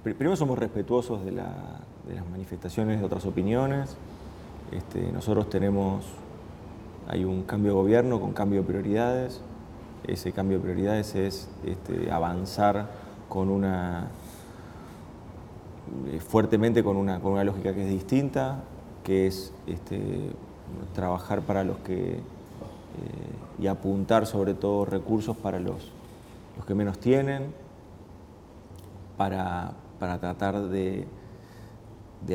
Primero somos respetuosos de las manifestaciones de otras opiniones. Nosotros hay un cambio de gobierno con cambio de prioridades. Ese cambio de prioridades es avanzar fuertemente con una lógica que es distinta, que es trabajar para los que y apuntar sobre todo recursos para los que menos tienen, para tratar de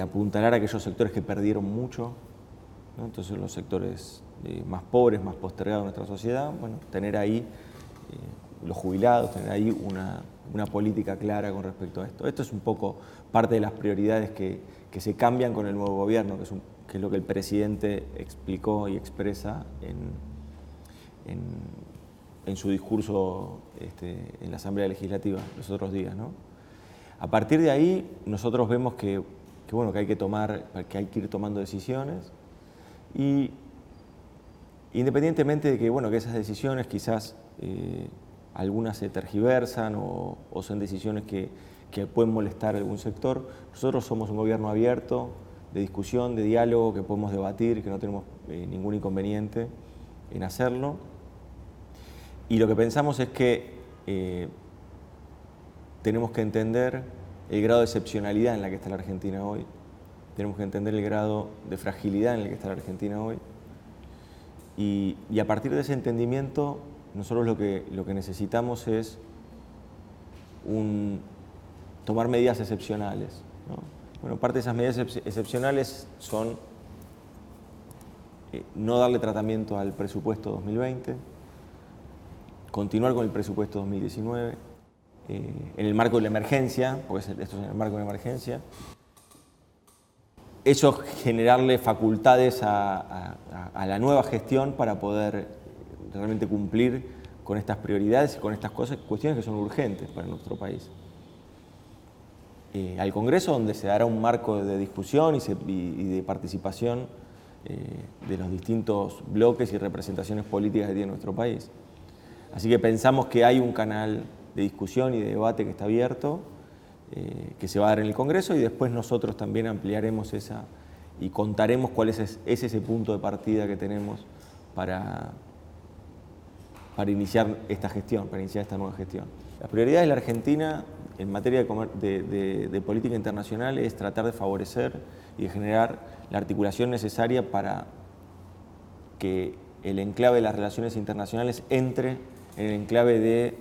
apuntalar a aquellos sectores que perdieron mucho, ¿no? Entonces los sectores más pobres, más postergados de nuestra sociedad, bueno, tener ahí los jubilados, tener ahí una política clara con respecto a esto. Esto es un poco parte de las prioridades que se cambian con el nuevo gobierno, que es lo que el presidente explicó y expresa en su discurso en la Asamblea Legislativa los otros días, ¿no? A partir de ahí, nosotros vemos que hay que ir tomando decisiones, y independientemente de que esas decisiones quizás algunas se tergiversan o son decisiones que pueden molestar a algún sector, nosotros somos un gobierno abierto, de discusión, de diálogo, que podemos debatir, que no tenemos ningún inconveniente en hacerlo. Y lo que pensamos es que tenemos que entender el grado de excepcionalidad en la que está la Argentina hoy, tenemos que entender el grado de fragilidad en el que está la Argentina hoy, y a partir de ese entendimiento nosotros lo que necesitamos es tomar medidas excepcionales, ¿no? Bueno, parte de esas medidas excepcionales son no darle tratamiento al presupuesto 2020, continuar con el presupuesto 2019, en el marco de la emergencia, porque esto es en el marco de la emergencia. Eso, generarle facultades a la nueva gestión para poder realmente cumplir con estas prioridades y con estas cuestiones que son urgentes para nuestro país. Al Congreso, donde se dará un marco de discusión y de participación de los distintos bloques y representaciones políticas que tiene nuestro país. Así que pensamos que hay un canal de discusión y de debate que está abierto, que se va a dar en el Congreso, y después nosotros también ampliaremos y contaremos cuál es ese punto de partida que tenemos para iniciar esta gestión, para iniciar esta nueva gestión. La prioridad de la Argentina en materia de política internacional es tratar de favorecer y de generar la articulación necesaria para que el enclave de las relaciones internacionales entre en el enclave de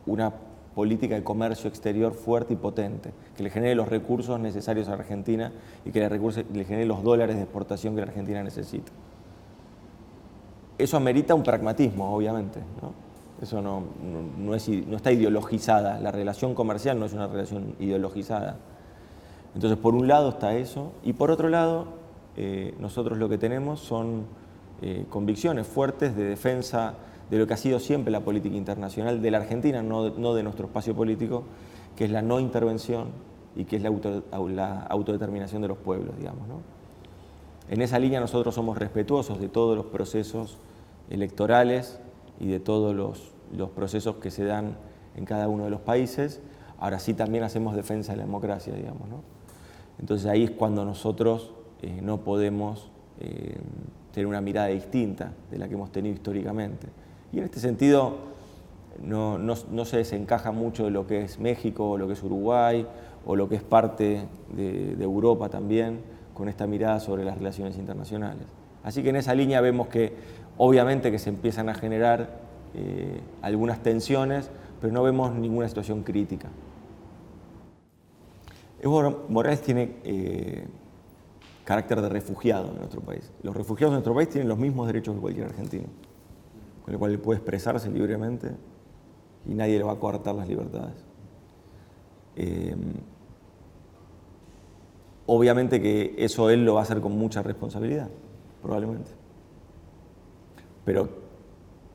una política de comercio exterior fuerte y potente, que le genere los recursos necesarios a la Argentina y que le genere los dólares de exportación que la Argentina necesita. Eso amerita un pragmatismo, obviamente, ¿no? Eso no está ideologizada, la relación comercial no es una relación ideologizada. Entonces, por un lado está eso, y por otro lado, nosotros lo que tenemos son convicciones fuertes de defensa de lo que ha sido siempre la política internacional de la Argentina, no de nuestro espacio político, que es la no intervención y que es la autodeterminación de los pueblos, digamos, ¿no? En esa línea nosotros somos respetuosos de todos los procesos electorales y de todos los procesos que se dan en cada uno de los países. Ahora sí también hacemos defensa de la democracia, digamos, ¿no? Entonces ahí es cuando nosotros no podemos tener una mirada distinta de la que hemos tenido históricamente. Y en este sentido no se desencaja mucho de lo que es México, o lo que es Uruguay, o lo que es parte de Europa también, con esta mirada sobre las relaciones internacionales. Así que en esa línea vemos que obviamente que se empiezan a generar algunas tensiones, pero no vemos ninguna situación crítica. Evo Morales tiene carácter de refugiado en nuestro país. Los refugiados en nuestro país tienen los mismos derechos que cualquier argentino, con el cual él puede expresarse libremente y nadie le va a coartar las libertades. Obviamente que eso él lo va a hacer con mucha responsabilidad, probablemente. Pero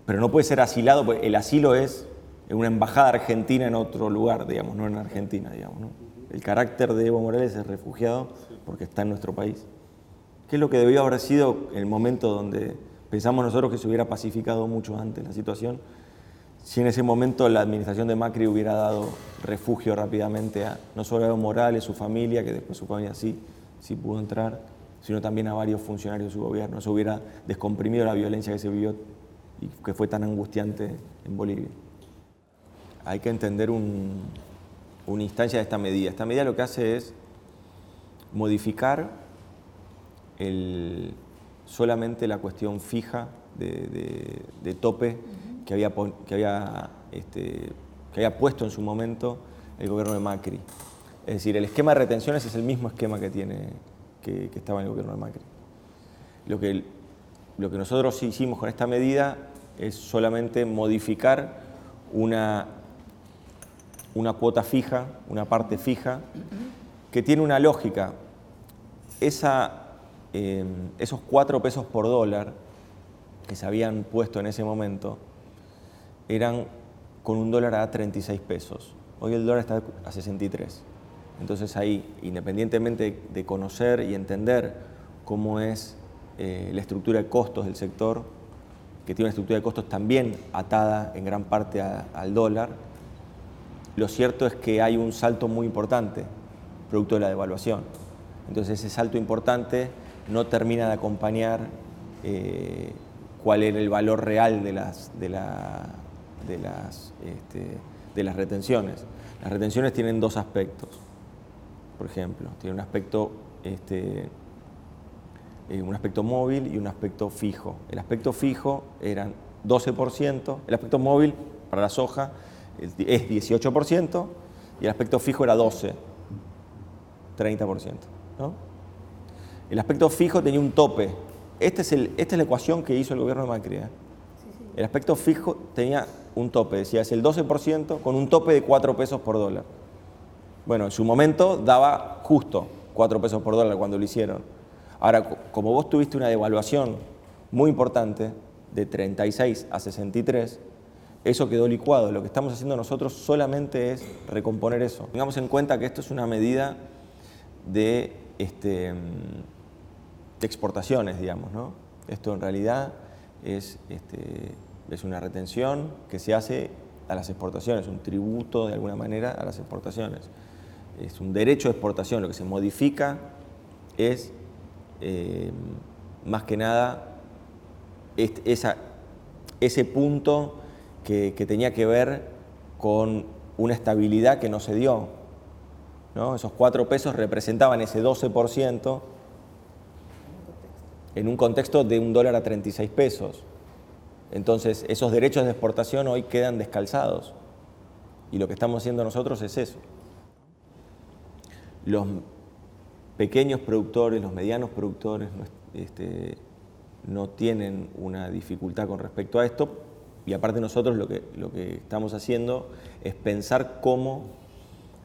no puede ser asilado, porque el asilo es en una embajada argentina en otro lugar, digamos, no en Argentina, digamos, ¿no? El carácter de Evo Morales es refugiado porque está en nuestro país. ¿Qué es lo que debió haber sido el momento donde pensamos nosotros que se hubiera pacificado mucho antes la situación? Si en ese momento la administración de Macri hubiera dado refugio rápidamente a no solo a Evo Morales, su familia, que después su familia sí pudo entrar, sino también a varios funcionarios de su gobierno, eso hubiera descomprimido la violencia que se vivió y que fue tan angustiante en Bolivia. Hay que entender una instancia de esta medida. Esta medida lo que hace es modificar solamente la cuestión fija de tope que había puesto en su momento el gobierno de Macri. Es decir, el esquema de retenciones es el mismo esquema que estaba en el gobierno de Macri. Lo que nosotros hicimos con esta medida es solamente modificar una cuota fija, una parte fija, que tiene una lógica. Esos 4 pesos por dólar que se habían puesto en ese momento eran con un dólar a 36 pesos. Hoy el dólar está a 63. Entonces ahí, independientemente de conocer y entender cómo es la estructura de costos del sector, que tiene una estructura de costos también atada en gran parte al dólar, lo cierto es que hay un salto muy importante, producto de la devaluación. Entonces ese salto importante no termina de acompañar cuál era el valor real de las retenciones. Las retenciones tienen 2 aspectos, por ejemplo. Tiene un aspecto móvil y un aspecto fijo. El aspecto fijo eran 12%, el aspecto móvil para la soja es 18% y el aspecto fijo era 12%, 30%, ¿no? El aspecto fijo tenía un tope. Esta es la ecuación que hizo el gobierno de Macri. El aspecto fijo tenía un tope, decía, es el 12% con un tope de 4 pesos por dólar. Bueno, en su momento daba justo 4 pesos por dólar cuando lo hicieron. Ahora, como vos tuviste una devaluación muy importante, de 36 a 63, eso quedó licuado. Lo que estamos haciendo nosotros solamente es recomponer eso. Tengamos en cuenta que esto es una medida de exportaciones, digamos, ¿no? Esto en realidad es una retención que se hace a las exportaciones, un tributo de alguna manera a las exportaciones. Es un derecho de exportación. Lo que se modifica es más que nada ese punto que tenía que ver con una estabilidad que no se dio, ¿no? Esos 4 pesos representaban ese 12% en un contexto de un dólar a 36 pesos. Entonces, esos derechos de exportación hoy quedan descalzados. Y lo que estamos haciendo nosotros es eso. Los pequeños productores, los medianos productores no tienen una dificultad con respecto a esto. Y aparte nosotros lo que estamos haciendo es pensar cómo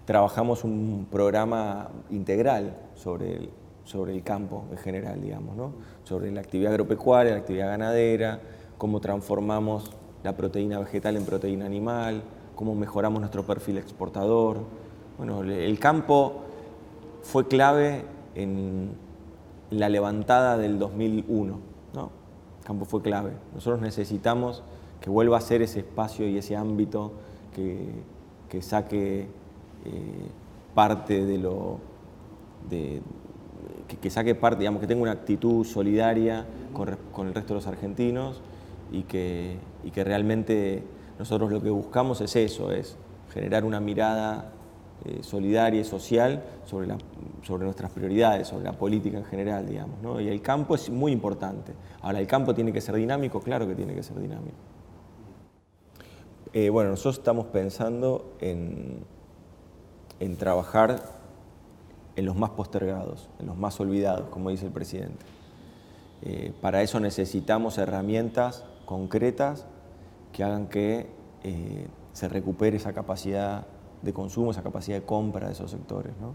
trabajamos un programa integral sobre el campo en general, digamos, ¿no? Sobre la actividad agropecuaria, la actividad ganadera, cómo transformamos la proteína vegetal en proteína animal, cómo mejoramos nuestro perfil exportador. Bueno, el campo fue clave en la levantada del 2001, ¿no? El campo fue clave. Nosotros necesitamos que vuelva a ser ese espacio y ese ámbito que saque parte que saque parte, digamos, que tenga una actitud solidaria con el resto de los argentinos y que realmente nosotros lo que buscamos es eso, es generar una mirada solidaria y social sobre nuestras prioridades, sobre la política en general, digamos, ¿no? Y el campo es muy importante. Ahora, ¿el campo tiene que ser dinámico? Claro que tiene que ser dinámico. Bueno, nosotros estamos pensando en trabajar en los más postergados, en los más olvidados, como dice el presidente. Para eso necesitamos herramientas concretas que hagan que se recupere esa capacidad de consumo, esa capacidad de compra de esos sectores, ¿no?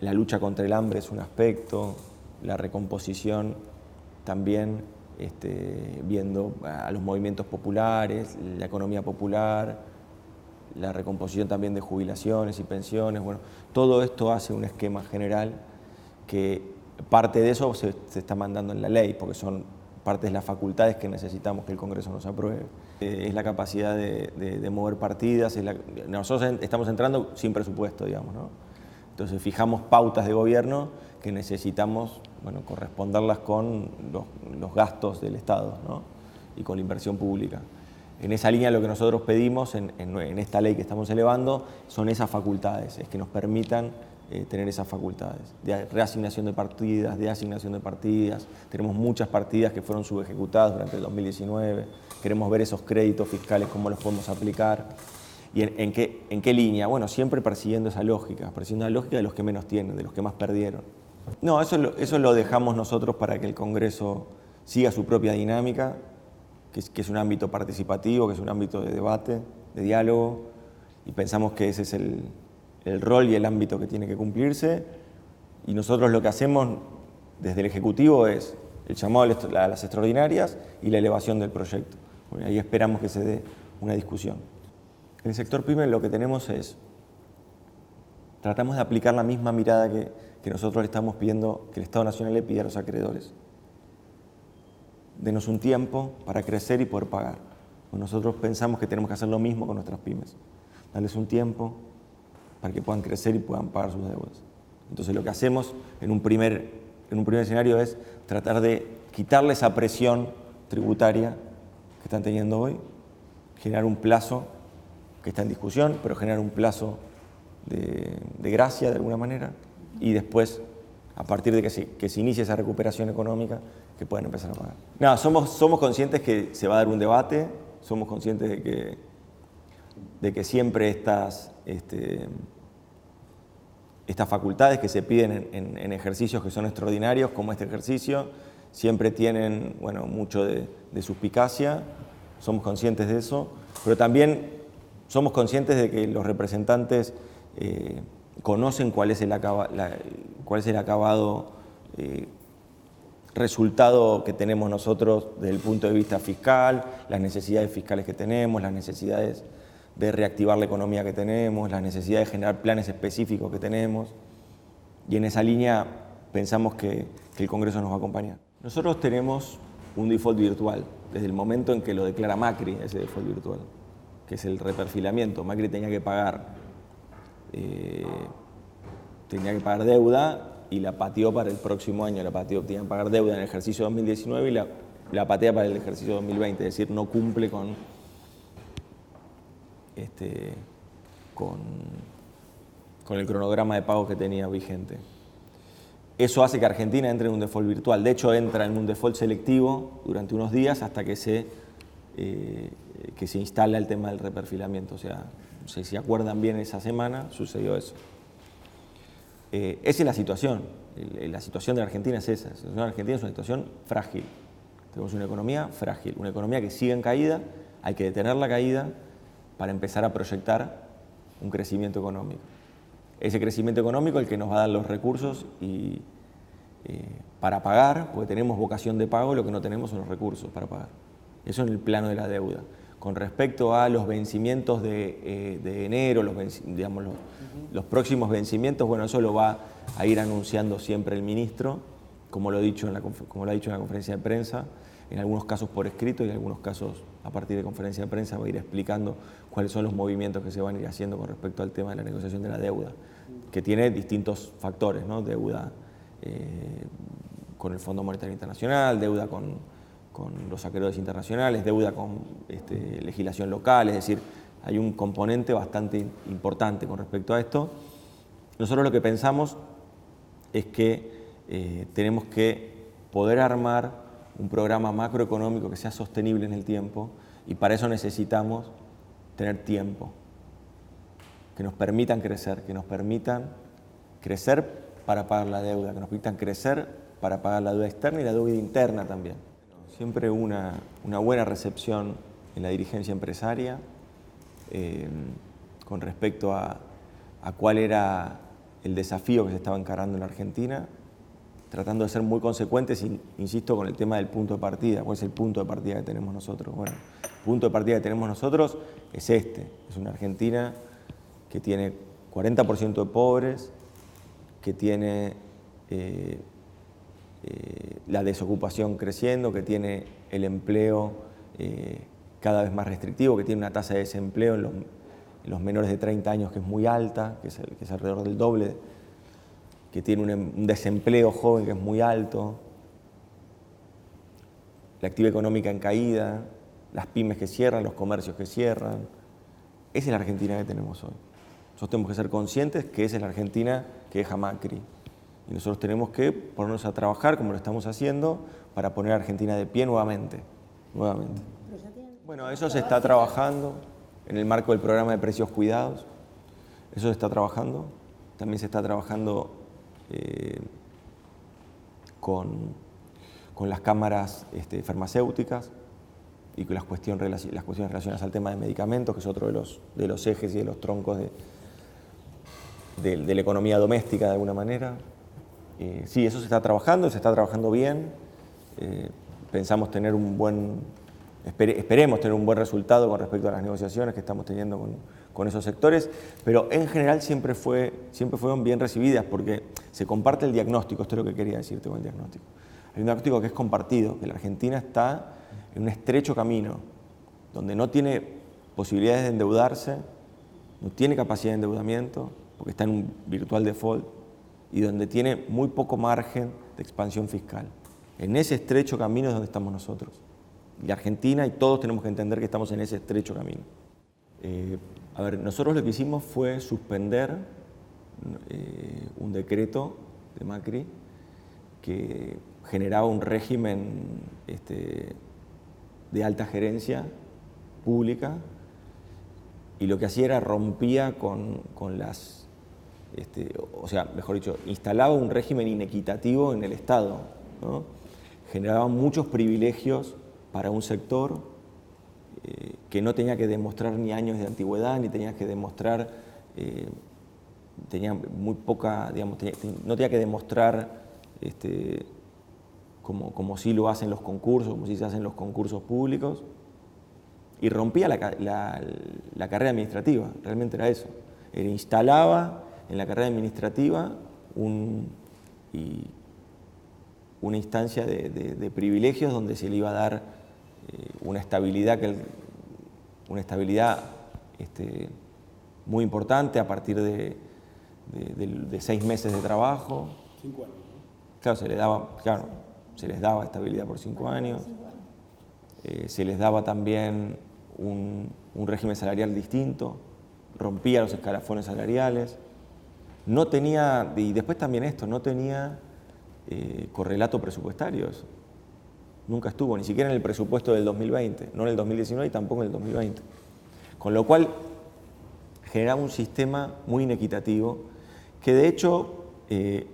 La lucha contra el hambre es un aspecto, la recomposición también, viendo a los movimientos populares, la economía popular, la recomposición también de jubilaciones y pensiones. Bueno, todo esto hace un esquema general que parte de eso se está mandando en la ley, porque son parte de las facultades que necesitamos que el Congreso nos apruebe. Es la capacidad de mover partidas. Nosotros estamos entrando sin presupuesto, digamos, ¿no? Entonces fijamos pautas de gobierno que necesitamos, bueno, corresponderlas con los gastos del Estado, ¿no? Y con la inversión pública. En esa línea lo que nosotros pedimos en esta ley que estamos elevando son esas facultades, es que nos permitan tener esas facultades de reasignación de partidas, de asignación de partidas. Tenemos muchas partidas que fueron subejecutadas durante el 2019. Queremos ver esos créditos fiscales, cómo los podemos aplicar y en qué línea. Bueno, siempre persiguiendo esa lógica, persiguiendo la lógica de los que menos tienen, de los que más perdieron. No, eso lo dejamos nosotros para que el Congreso siga su propia dinámica, que es un ámbito participativo, que es un ámbito de debate, de diálogo, y pensamos que ese es el rol y el ámbito que tiene que cumplirse, y nosotros lo que hacemos desde el Ejecutivo es el llamado a las extraordinarias y la elevación del proyecto. Bueno, ahí esperamos que se dé una discusión. En el sector PYME lo que tenemos es, tratamos de aplicar la misma mirada que nosotros le estamos pidiendo, que el Estado Nacional le pide a los acreedores. Denos un tiempo para crecer y poder pagar. Nosotros pensamos que tenemos que hacer lo mismo con nuestras pymes. Darles un tiempo para que puedan crecer y puedan pagar sus deudas. Entonces lo que hacemos en un primer escenario es tratar de quitarle esa presión tributaria que están teniendo hoy, generar un plazo que está en discusión, pero generar un plazo de gracia de alguna manera, y después, a partir de que se inicie esa recuperación económica, que puedan empezar a pagar. No, somos conscientes que se va a dar un debate, somos conscientes de que siempre estas facultades que se piden en ejercicios que son extraordinarios, como este ejercicio, siempre tienen, bueno, mucho de suspicacia, somos conscientes de eso, pero también somos conscientes de que los representantes conocen cuál es el acabado resultado que tenemos nosotros desde el punto de vista fiscal, las necesidades fiscales que tenemos, las necesidades de reactivar la economía que tenemos, las necesidades de generar planes específicos que tenemos, y en esa línea pensamos que el Congreso nos va a acompañar. Nosotros tenemos un default virtual desde el momento en que lo declara Macri, ese default virtual, que es el reperfilamiento. Macri tenía que pagar deuda y la pateó para el próximo año, tenía que pagar deuda en el ejercicio 2019 y la patea para el ejercicio 2020, es decir, no cumple con el cronograma de pago que tenía vigente. Eso hace que Argentina entre en un default virtual. De hecho, entra en un default selectivo durante unos días hasta que se instala el tema del reperfilamiento. O sea, no sé si acuerdan bien, esa semana sucedió eso. Esa es la situación. La situación de la Argentina es esa. La situación de la Argentina es una situación frágil. Tenemos una economía frágil, una economía que sigue en caída, hay que detener la caída para empezar a proyectar un crecimiento económico. Ese crecimiento económico es el que nos va a dar los recursos para pagar, porque tenemos vocación de pago, lo que no tenemos son los recursos para pagar. Eso en el plano de la deuda. Con respecto a los vencimientos de enero, los próximos vencimientos, bueno, eso lo va a ir anunciando siempre el ministro, como lo ha dicho en la conferencia de prensa, en algunos casos por escrito y en algunos casos a partir de conferencia de prensa va a ir explicando cuáles son los movimientos que se van a ir haciendo con respecto al tema de la negociación de la deuda, que tiene distintos factores, ¿no? Deuda con el Fondo Monetario Internacional, deuda con los acreedores internacionales, deuda con legislación local, es decir, hay un componente bastante importante con respecto a esto. Nosotros lo que pensamos es que tenemos que poder armar un programa macroeconómico que sea sostenible en el tiempo, y para eso necesitamos tener tiempo, que nos permitan crecer para pagar la deuda, que nos permitan crecer para pagar la deuda externa y la deuda interna también. Siempre una buena recepción en la dirigencia empresaria con respecto a cuál era el desafío que se estaba encarando en la Argentina, tratando de ser muy consecuentes, insisto, con el tema del punto de partida. ¿Cuál es el punto de partida que tenemos nosotros? Bueno, el punto de partida que tenemos nosotros es es una Argentina que tiene 40% de pobres, que tiene la desocupación creciendo, que tiene el empleo cada vez más restrictivo, que tiene una tasa de desempleo en los menores de 30 años que es muy alta, que es alrededor del doble, que tiene un desempleo joven que es muy alto, la actividad económica en caída, las pymes que cierran, los comercios que cierran. Esa es la Argentina que tenemos hoy. Nosotros tenemos que ser conscientes que esa es la Argentina que deja Macri. Y nosotros tenemos que ponernos a trabajar, como lo estamos haciendo, para poner a Argentina de pie nuevamente. Bueno, eso se está trabajando en el marco del programa de precios cuidados. Eso se está trabajando. También se está trabajando con las cámaras farmacéuticas y con las cuestiones relacionadas al tema de medicamentos, que es otro de los ejes y de los troncos de la economía doméstica de alguna manera. Sí, eso se está trabajando bien. Pensamos tener esperemos tener un buen resultado con respecto a las negociaciones que estamos teniendo con esos sectores, pero en general siempre fueron bien recibidas porque se comparte el diagnóstico. Esto es lo que quería decirte con el diagnóstico. Hay un diagnóstico que es compartido, que la Argentina está en un estrecho camino, donde no tiene posibilidades de endeudarse, no tiene capacidad de endeudamiento, porque está en un virtual default, y donde tiene muy poco margen de expansión fiscal. En ese estrecho camino es donde estamos nosotros. Y Argentina y todos tenemos que entender que estamos en ese estrecho camino. Nosotros lo que hicimos fue suspender un decreto de Macri que generaba un régimen de alta gerencia pública, y lo que hacía era rompía con las... mejor dicho, instalaba un régimen inequitativo en el Estado, ¿no? Generaba muchos privilegios para un sector que no tenía que demostrar ni años de antigüedad, ni tenía que demostrar, tenía muy poca, digamos, no tenía que demostrar como sí lo hacen los concursos, como sí se hacen los concursos públicos, y rompía la carrera administrativa, realmente era eso. Instalaba en la carrera administrativa una instancia de privilegios donde se le iba a dar una estabilidad muy importante a partir de 6 meses de trabajo. 5 años, Claro, ¿no? se les daba estabilidad por 5 años. Se les daba también un régimen salarial distinto, rompía los escalafones salariales. No tenía, y después también esto, no tenía correlato presupuestario. Eso nunca estuvo, ni siquiera en el presupuesto del 2020, no en el 2019 y tampoco en el 2020. Con lo cual generaba un sistema muy inequitativo que de hecho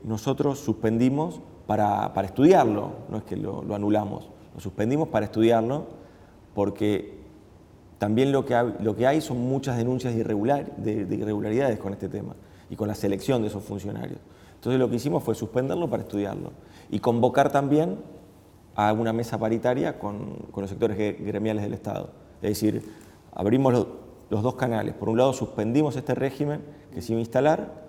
nosotros suspendimos para estudiarlo, no es que lo anulamos, lo suspendimos para estudiarlo porque también lo que hay son muchas denuncias de irregularidades con este tema y con la selección de esos funcionarios. Entonces lo que hicimos fue suspenderlo para estudiarlo y convocar también a una mesa paritaria con los sectores gremiales del Estado. Es decir, abrimos los dos canales. Por un lado suspendimos este régimen que se iba a instalar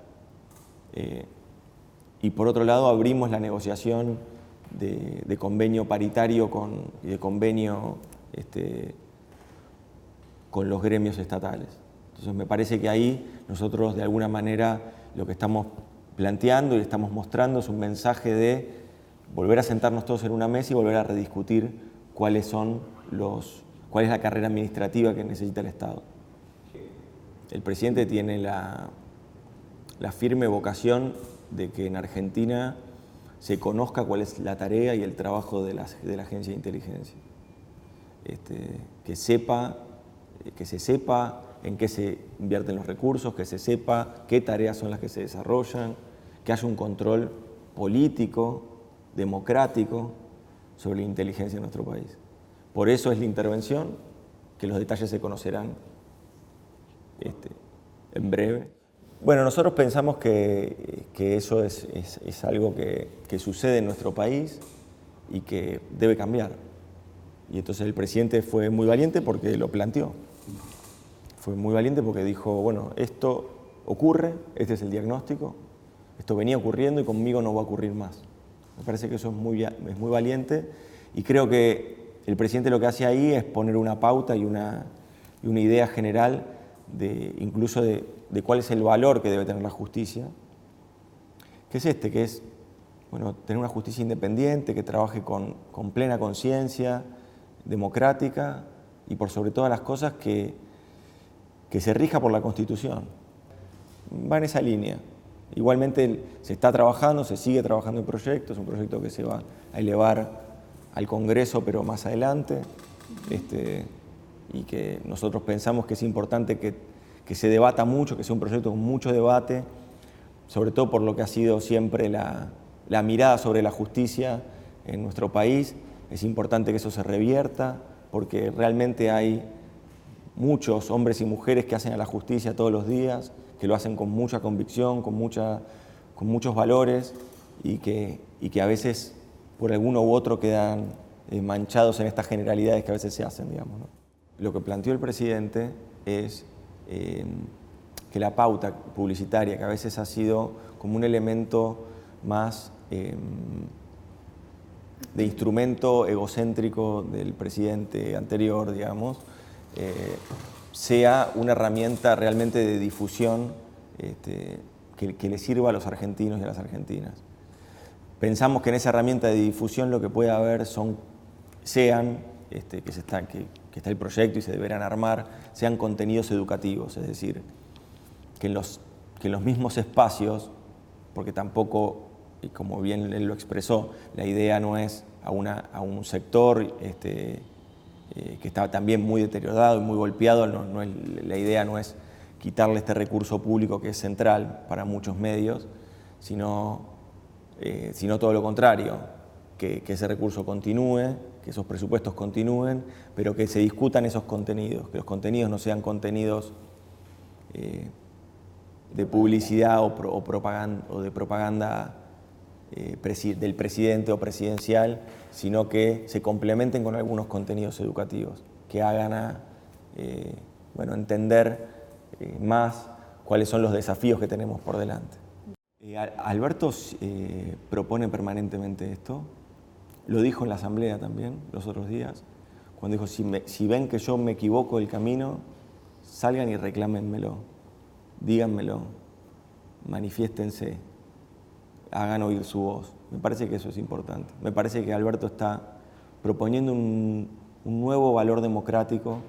y por otro lado abrimos la negociación de convenio paritario y de convenio con los gremios estatales. Entonces me parece que ahí nosotros de alguna manera lo que estamos planteando y estamos mostrando es un mensaje de volver a sentarnos todos en una mesa y volver a rediscutir cuál es la carrera administrativa que necesita el Estado. El presidente tiene la firme vocación de que en Argentina se conozca cuál es la tarea y el trabajo de la agencia de inteligencia. Que se sepa en qué se invierten los recursos, que se sepa qué tareas son las que se desarrollan, que haya un control político, democrático, sobre la inteligencia de nuestro país. Por eso es la intervención, que los detalles se conocerán en breve. Bueno, nosotros pensamos que eso es algo que sucede en nuestro país y que debe cambiar. Y entonces el presidente fue muy valiente porque lo planteó. Fue muy valiente porque dijo, bueno, esto ocurre, este es el diagnóstico, esto venía ocurriendo y conmigo no va a ocurrir más. Me parece que eso es muy valiente y creo que el presidente lo que hace ahí es poner una pauta y una idea general incluso de cuál es el valor que debe tener la justicia, que es que es tener una justicia independiente, que trabaje con plena conciencia, democrática y por sobre todas las cosas que se rija por la Constitución. Va en esa línea. Igualmente se está trabajando, se sigue trabajando en proyectos, un proyecto que se va a elevar al Congreso, pero más adelante, y que nosotros pensamos que es importante que se debata mucho, que sea un proyecto con mucho debate, sobre todo por lo que ha sido siempre la mirada sobre la justicia en nuestro país. Es importante que eso se revierta, porque realmente hay muchos hombres y mujeres que hacen a la justicia todos los días, que lo hacen con mucha convicción, con muchos valores y que a veces por alguno u otro quedan manchados en estas generalidades que a veces se hacen, digamos, ¿no? Lo que planteó el presidente es que la pauta publicitaria, que a veces ha sido como un elemento más de instrumento egocéntrico del presidente anterior, digamos, sea una herramienta realmente de difusión que le sirva a los argentinos y a las argentinas. Pensamos que en esa herramienta de difusión lo que puede haber que está el proyecto y se deberán armar, sean contenidos educativos, es decir, que en los mismos espacios, porque tampoco, y como bien él lo expresó, la idea no es a un sector que está también muy deteriorado y muy golpeado, la idea no es quitarle este recurso público que es central para muchos medios, sino todo lo contrario, que ese recurso continúe, que esos presupuestos continúen, pero que se discutan esos contenidos, que los contenidos no sean contenidos de publicidad o de propaganda del presidente o presidencial, sino que se complementen con algunos contenidos educativos, que hagan entender más cuáles son los desafíos que tenemos por delante. Alberto propone permanentemente esto, lo dijo en la asamblea también los otros días, cuando dijo, si ven que yo me equivoco del camino, salgan y reclámenmelo, díganmelo, manifiéstense, hagan oír su voz. Me parece que eso es importante. Me parece que Alberto está proponiendo un nuevo valor democrático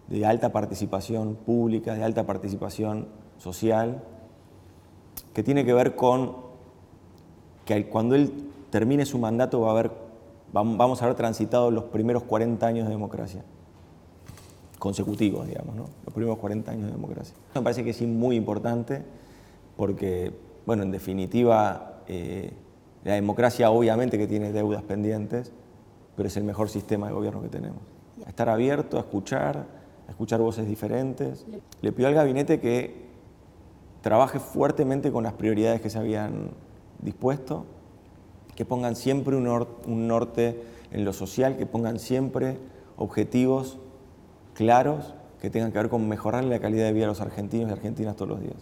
de alta participación pública, de alta participación social, que tiene que ver con que cuando él termine su mandato vamos a haber transitado los primeros 40 años de democracia, consecutivos, digamos, ¿no? Los primeros 40 años de democracia. Me parece que es muy importante porque, en definitiva, la democracia obviamente que tiene deudas pendientes, pero es el mejor sistema de gobierno que tenemos. A estar abierto, a escuchar voces diferentes. Le pidió al gabinete que trabaje fuertemente con las prioridades que se habían dispuesto, que pongan siempre un norte en lo social, que pongan siempre objetivos claros que tengan que ver con mejorar la calidad de vida de los argentinos y argentinas todos los días.